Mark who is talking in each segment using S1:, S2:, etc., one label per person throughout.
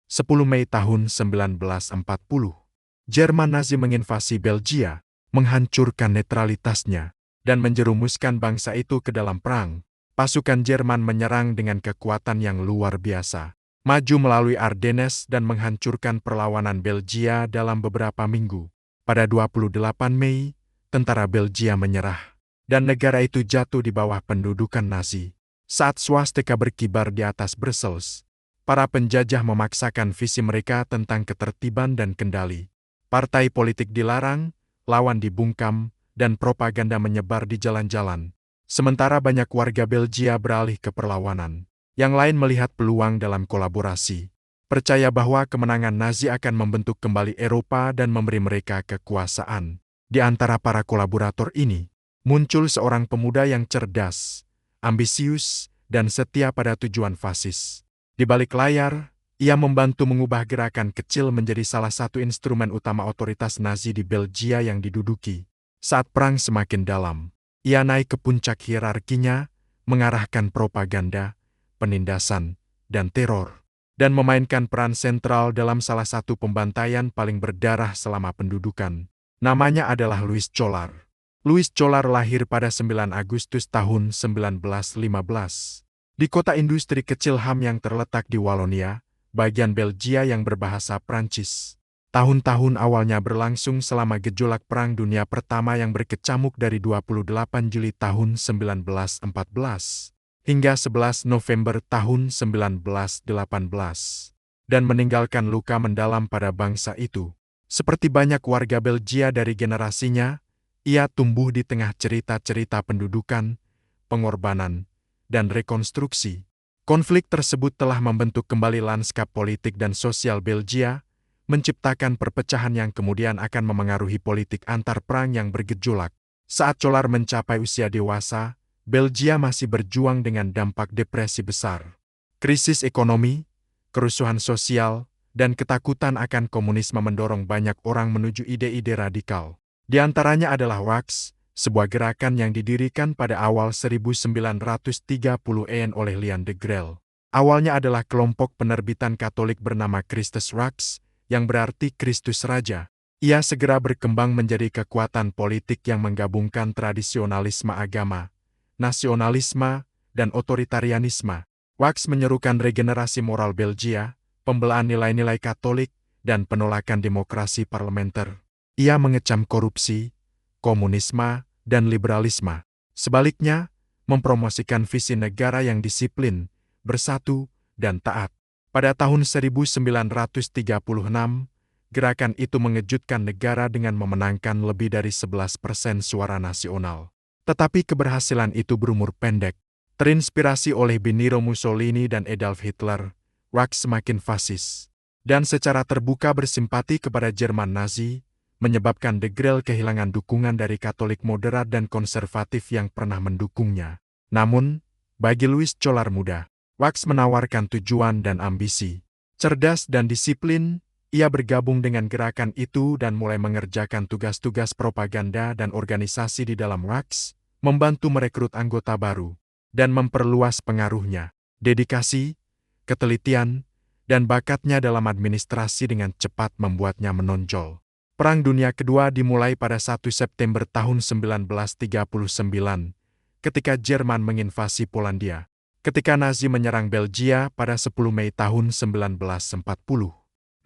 S1: 10 Mei tahun 1940, Jerman Nazi menginvasi Belgia, menghancurkan netralitasnya, dan menjerumuskan bangsa itu ke dalam perang. Pasukan Jerman menyerang dengan kekuatan yang luar biasa, maju melalui Ardennes dan menghancurkan perlawanan Belgia dalam beberapa minggu. Pada 28 Mei, tentara Belgia menyerah, dan negara itu jatuh di bawah pendudukan Nazi. Saat swastika berkibar di atas Brussels, para penjajah memaksakan visi mereka tentang ketertiban dan kendali. Partai politik dilarang, lawan dibungkam, dan propaganda menyebar di jalan-jalan. Sementara banyak warga Belgia beralih ke perlawanan. Yang lain melihat peluang dalam kolaborasi. Percaya bahwa kemenangan Nazi akan membentuk kembali Eropa dan memberi mereka kekuasaan. Di antara para kolaborator ini, muncul seorang pemuda yang cerdas, ambisius, dan setia pada tujuan fasis. Di balik layar, ia membantu mengubah gerakan kecil menjadi salah satu instrumen utama otoritas Nazi di Belgia yang diduduki. Saat perang semakin dalam, ia naik ke puncak hierarkinya, mengarahkan propaganda, penindasan, dan teror, dan memainkan peran sentral dalam salah satu pembantaian paling berdarah selama pendudukan. Namanya adalah Louis Chollar. Louis Chollar lahir pada 9 Agustus tahun 1915. Di kota industri kecil Ham yang terletak di Walonia, bagian Belgia yang berbahasa Prancis. Tahun-tahun awalnya berlangsung selama gejolak Perang Dunia Pertama yang berkecamuk dari 28 Juli tahun 1914 hingga 11 November tahun 1918, dan meninggalkan luka mendalam pada bangsa itu. Seperti banyak warga Belgia dari generasinya, ia tumbuh di tengah cerita-cerita pendudukan, pengorbanan, dan rekonstruksi. Konflik tersebut telah membentuk kembali lanskap politik dan sosial Belgia, menciptakan perpecahan yang kemudian akan memengaruhi politik antar perang yang bergejolak. Saat Chollar mencapai usia dewasa, Belgia masih berjuang dengan dampak depresi besar. Krisis ekonomi, kerusuhan sosial, dan ketakutan akan komunisme mendorong banyak orang menuju ide-ide radikal. Di antaranya adalah WACS, sebuah gerakan yang didirikan pada awal 1930-an oleh Lian de Grelle. Awalnya adalah kelompok penerbitan Katolik bernama Christus Rax, yang berarti Kristus Raja. Ia segera berkembang menjadi kekuatan politik yang menggabungkan tradisionalisme agama, nasionalisme, dan otoritarianisme. Wax menyerukan regenerasi moral Belgia, pembelaan nilai-nilai Katolik, dan penolakan demokrasi parlementer. Ia mengecam korupsi, komunisme, dan liberalisme. Sebaliknya, mempromosikan visi negara yang disiplin, bersatu, dan taat. Pada tahun 1936, gerakan itu mengejutkan negara dengan memenangkan lebih dari 11% suara nasional. Tetapi keberhasilan itu berumur pendek. Terinspirasi oleh Benito Mussolini dan Adolf Hitler, Wax semakin fasis, dan secara terbuka bersimpati kepada Jerman Nazi, menyebabkan de Grelle kehilangan dukungan dari Katolik moderat dan konservatif yang pernah mendukungnya. Namun, bagi Louis Chollar muda, Wax menawarkan tujuan dan ambisi. Cerdas dan disiplin, ia bergabung dengan gerakan itu dan mulai mengerjakan tugas-tugas propaganda dan organisasi di dalam Wax, membantu merekrut anggota baru, dan memperluas pengaruhnya. Dedikasi, ketelitian, dan bakatnya dalam administrasi dengan cepat membuatnya menonjol. Perang Dunia Kedua dimulai pada 1 September tahun 1939, ketika Jerman menginvasi Polandia. Ketika Nazi menyerang Belgia pada 10 Mei tahun 1940.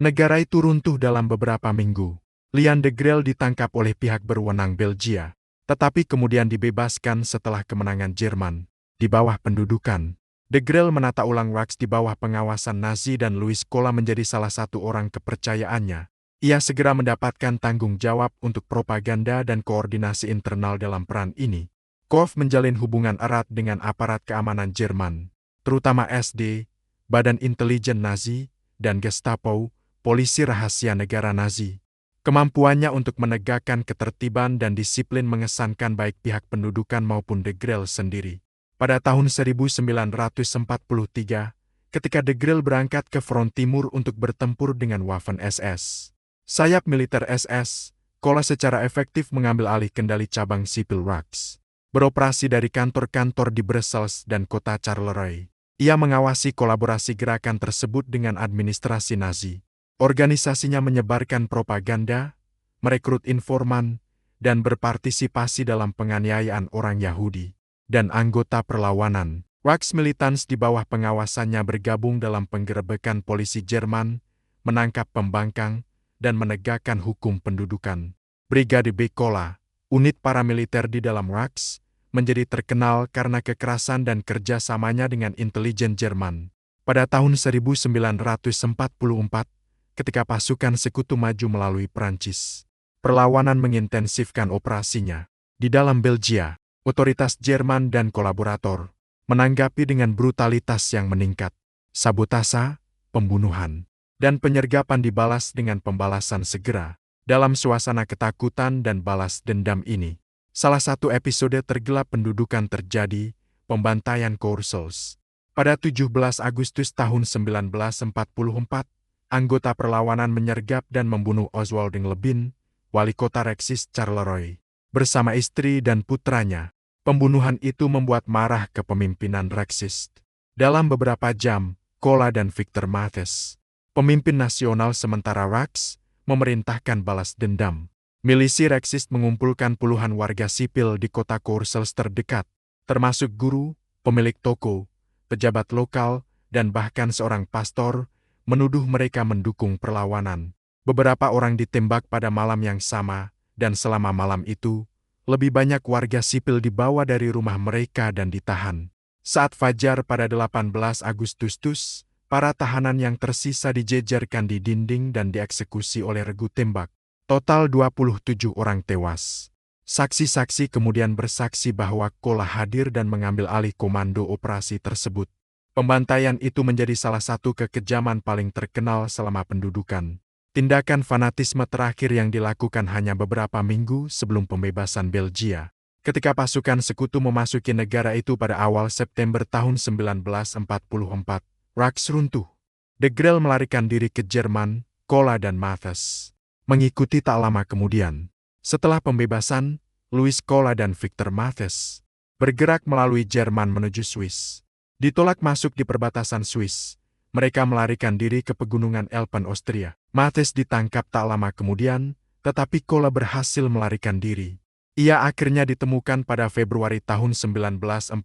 S1: Negara itu runtuh dalam beberapa minggu. Lian de Grelle ditangkap oleh pihak berwenang Belgia, tetapi kemudian dibebaskan setelah kemenangan Jerman. Di bawah pendudukan, de Grelle menata ulang Wax di bawah pengawasan Nazi dan Louis Cola menjadi salah satu orang kepercayaannya. Ia segera mendapatkan tanggung jawab untuk propaganda dan koordinasi internal dalam peran ini. Koch menjalin hubungan erat dengan aparat keamanan Jerman, terutama SD, Badan Intelijen Nazi, dan Gestapo, polisi rahasia negara Nazi. Kemampuannya untuk menegakkan ketertiban dan disiplin mengesankan baik pihak pendudukan maupun de Grelle sendiri. Pada tahun 1943, ketika de Grelle berangkat ke front timur untuk bertempur dengan Waffen-SS, sayap militer SS, Cola secara efektif mengambil alih kendali cabang sipil Wax, beroperasi dari kantor-kantor di Brussels dan kota Charleroi. Ia mengawasi kolaborasi gerakan tersebut dengan administrasi Nazi. Organisasinya menyebarkan propaganda, merekrut informan, dan berpartisipasi dalam penganiayaan orang Yahudi dan anggota perlawanan. Reichsmilitans di bawah pengawasannya bergabung dalam penggerebekan polisi Jerman, menangkap pembangkang, dan menegakkan hukum pendudukan. Brigade B Kola, unit paramiliter di dalam Reichs, menjadi terkenal karena kekerasan dan kerjasamanya dengan intelijen Jerman. Pada tahun 1944, ketika pasukan sekutu maju melalui Prancis, perlawanan mengintensifkan operasinya. Di dalam Belgia, otoritas Jerman dan kolaborator menanggapi dengan brutalitas yang meningkat. Sabotase, pembunuhan, dan penyergapan dibalas dengan pembalasan segera. Dalam suasana ketakutan dan balas dendam ini, salah satu episode tergelap pendudukan terjadi, pembantaian Courcelles. Pada 17 Agustus tahun 1944, anggota perlawanan menyergap dan membunuh Oswald Lebin, wali kota Rexis Charleroi, bersama istri dan putranya. Pembunuhan itu membuat marah kepemimpinan Rexist. Dalam beberapa jam, Kola dan Victor Mathes, pemimpin nasional sementara Reichs, memerintahkan balas dendam. Milisi Rexist mengumpulkan puluhan warga sipil di kota Courcelles terdekat, termasuk guru, pemilik toko, pejabat lokal, dan bahkan seorang pastor, menuduh mereka mendukung perlawanan. Beberapa orang ditembak pada malam yang sama, dan selama malam itu, lebih banyak warga sipil dibawa dari rumah mereka dan ditahan. Saat fajar pada 18 Agustus, para tahanan yang tersisa dijejerkan di dinding dan dieksekusi oleh regu tembak. Total 27 orang tewas. Saksi-saksi kemudian bersaksi bahwa Kola hadir dan mengambil alih komando operasi tersebut. Pembantaian itu menjadi salah satu kekejaman paling terkenal selama pendudukan. Tindakan fanatisme terakhir yang dilakukan hanya beberapa minggu sebelum pembebasan Belgia. Ketika pasukan sekutu memasuki negara itu pada awal September tahun 1944, Reichs runtuh. De Grelle melarikan diri ke Jerman, Kola dan Mathes mengikuti tak lama kemudian. Setelah pembebasan, Louis Kola dan Victor Mathes bergerak melalui Jerman menuju Swiss. Ditolak masuk di perbatasan Swiss, mereka melarikan diri ke pegunungan Alpen Austria. Mathes ditangkap tak lama kemudian, tetapi Kola berhasil melarikan diri. Ia akhirnya ditemukan pada Februari tahun 1946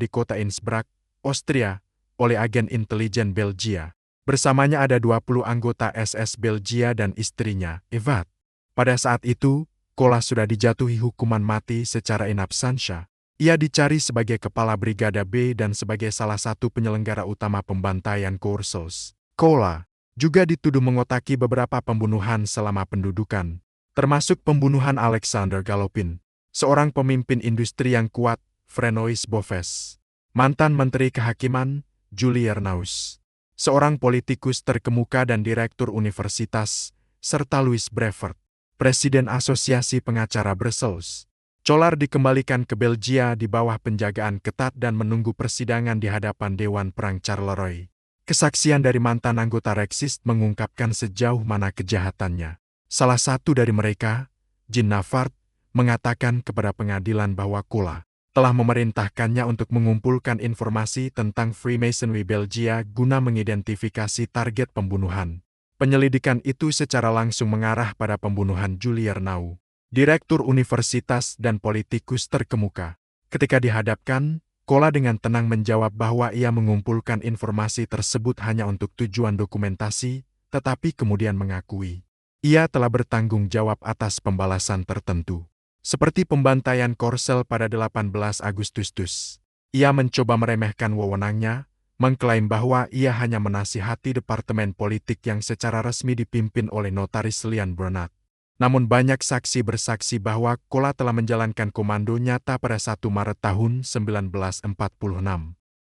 S1: di kota Innsbruck, Austria, oleh agen intelijen Belgia. Bersamanya ada 20 anggota SS Belgia dan istrinya, Evat. Pada saat itu, Kola sudah dijatuhi hukuman mati secara in absentia. Ia dicari sebagai kepala Brigade B dan sebagai salah satu penyelenggara utama pembantaian Courcelles. Kola juga dituduh mengotaki beberapa pembunuhan selama pendudukan, termasuk pembunuhan Alexander Galopin, seorang pemimpin industri yang kuat, Franois Boves, mantan Menteri Kehakiman, Julie Ernauss, seorang politikus terkemuka dan direktur universitas, serta Louis Brevert, presiden Asosiasi Pengacara Brussels. Collar dikembalikan ke Belgia di bawah penjagaan ketat dan menunggu persidangan di hadapan Dewan Perang Charleroi. Kesaksian dari mantan anggota Rexist mengungkapkan sejauh mana kejahatannya. Salah satu dari mereka, Jean Navart, mengatakan kepada pengadilan bahwa Kola telah memerintahkannya untuk mengumpulkan informasi tentang Freemasonry Belgia guna mengidentifikasi target pembunuhan. Penyelidikan itu secara langsung mengarah pada pembunuhan Julie Ernauss, direktur universitas dan politikus terkemuka. Ketika dihadapkan, Kola dengan tenang menjawab bahwa ia mengumpulkan informasi tersebut hanya untuk tujuan dokumentasi, tetapi kemudian mengakui ia telah bertanggung jawab atas pembalasan tertentu. Seperti pembantaian Courcelles pada 18 Agustus. Ia mencoba meremehkan wewenangnya, mengklaim bahwa ia hanya menasihati departemen politik yang secara resmi dipimpin oleh notaris Lian Bernat. Namun banyak saksi bersaksi bahwa Kola telah menjalankan komando nyata pada 1 Maret tahun 1946.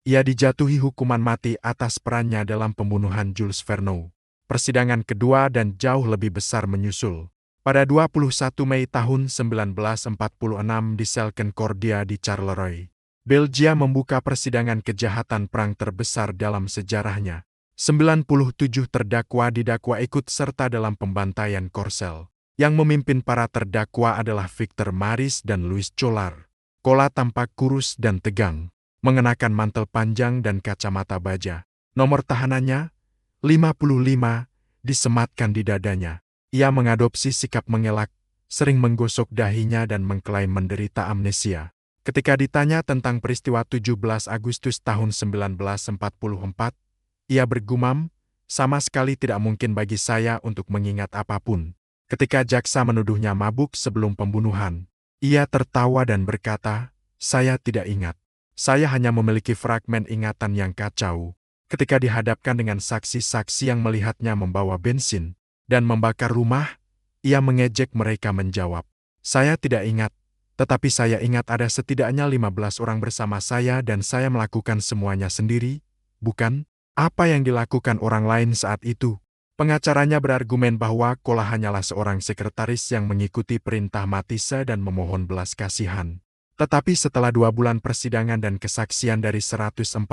S1: Ia dijatuhi hukuman mati atas perannya dalam pembunuhan Jules Vernoux. Persidangan kedua dan jauh lebih besar menyusul. Pada 21 Mei tahun 1946 di Selkenkordia di Charleroi, Belgia membuka persidangan kejahatan perang terbesar dalam sejarahnya. 97 terdakwa didakwa ikut serta dalam pembantaian Courcelles. Yang memimpin para terdakwa adalah Victor Maris dan Louis Collar. Kola tampak kurus dan tegang. mengenakan mantel panjang dan kacamata baja. Nomor tahanannya, 55, disematkan di dadanya. Ia mengadopsi sikap mengelak, sering menggosok dahinya dan mengklaim menderita amnesia. Ketika ditanya tentang peristiwa 17 Agustus tahun 1944, ia bergumam, "Sama sekali tidak mungkin bagi saya untuk mengingat apapun." Ketika jaksa menuduhnya mabuk sebelum pembunuhan, ia tertawa dan berkata, "Saya tidak ingat. Saya hanya memiliki fragmen ingatan yang kacau." Ketika dihadapkan dengan saksi-saksi yang melihatnya membawa bensin dan membakar rumah, ia mengejek mereka menjawab, "Saya tidak ingat, tetapi saya ingat ada setidaknya 15 orang bersama saya dan saya melakukan semuanya sendiri, bukan? Apa yang dilakukan orang lain saat itu?" Pengacaranya berargumen bahwa Kola hanyalah seorang sekretaris yang mengikuti perintah Matisse dan memohon belas kasihan. Tetapi setelah 2 bulan persidangan dan kesaksian dari 147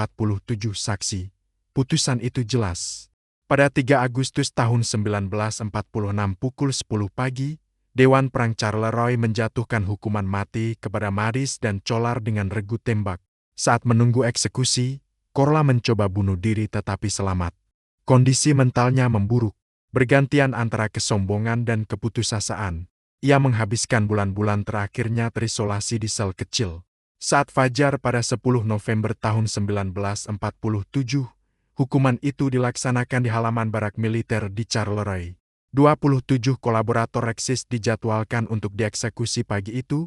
S1: saksi, putusan itu jelas. Pada 3 Agustus tahun 1946 pukul 10 pagi, Dewan Perang Charleroi menjatuhkan hukuman mati kepada Maris dan Colar dengan regu tembak. Saat menunggu eksekusi, Korla mencoba bunuh diri tetapi selamat. Kondisi mentalnya memburuk, bergantian antara kesombongan dan keputusasaan. Ia menghabiskan bulan-bulan terakhirnya terisolasi di sel kecil. Saat fajar pada 10 November tahun 1947, hukuman itu dilaksanakan di halaman barak militer di Charleroi. 27 kolaborator Reksis dijadwalkan untuk dieksekusi pagi itu.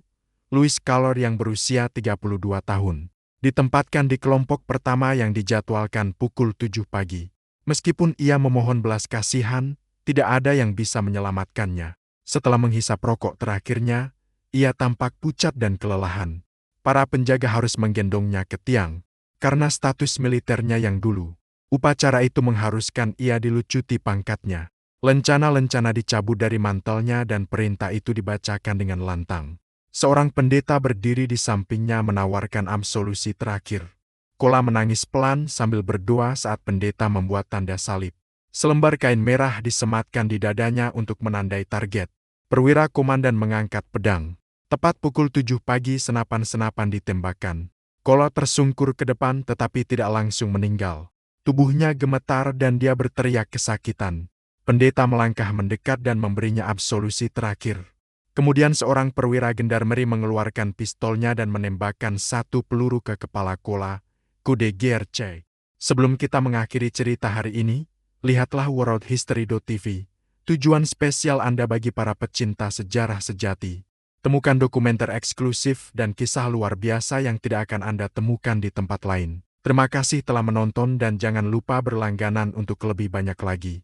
S1: Louis Calor yang berusia 32 tahun ditempatkan di kelompok pertama yang dijadwalkan pukul 7 pagi. Meskipun ia memohon belas kasihan, tidak ada yang bisa menyelamatkannya. Setelah menghisap rokok terakhirnya, ia tampak pucat dan kelelahan. Para penjaga harus menggendongnya ke tiang, karena status militernya yang dulu. Upacara itu mengharuskan ia dilucuti pangkatnya. Lencana-lencana dicabut dari mantelnya dan perintah itu dibacakan dengan lantang. Seorang pendeta berdiri di sampingnya menawarkan absolusi terakhir. Kola menangis pelan sambil berdoa saat pendeta membuat tanda salib. Selembar kain merah disematkan di dadanya untuk menandai target. Perwira komandan mengangkat pedang. Tepat pukul 7 pagi senapan-senapan ditembakkan. Kola tersungkur ke depan tetapi tidak langsung meninggal. Tubuhnya gemetar dan dia berteriak kesakitan. Pendeta melangkah mendekat dan memberinya absolusi terakhir. Kemudian seorang perwira gendarmeri mengeluarkan pistolnya dan menembakkan 1 peluru ke kepala Kola. Coup de guerre. Sebelum kita mengakhiri cerita hari ini, lihatlah worldhistory.tv, tujuan spesial Anda bagi para pecinta sejarah sejati. Temukan dokumenter eksklusif dan kisah luar biasa yang tidak akan Anda temukan di tempat lain. Terima kasih telah menonton dan jangan lupa berlangganan untuk lebih banyak lagi.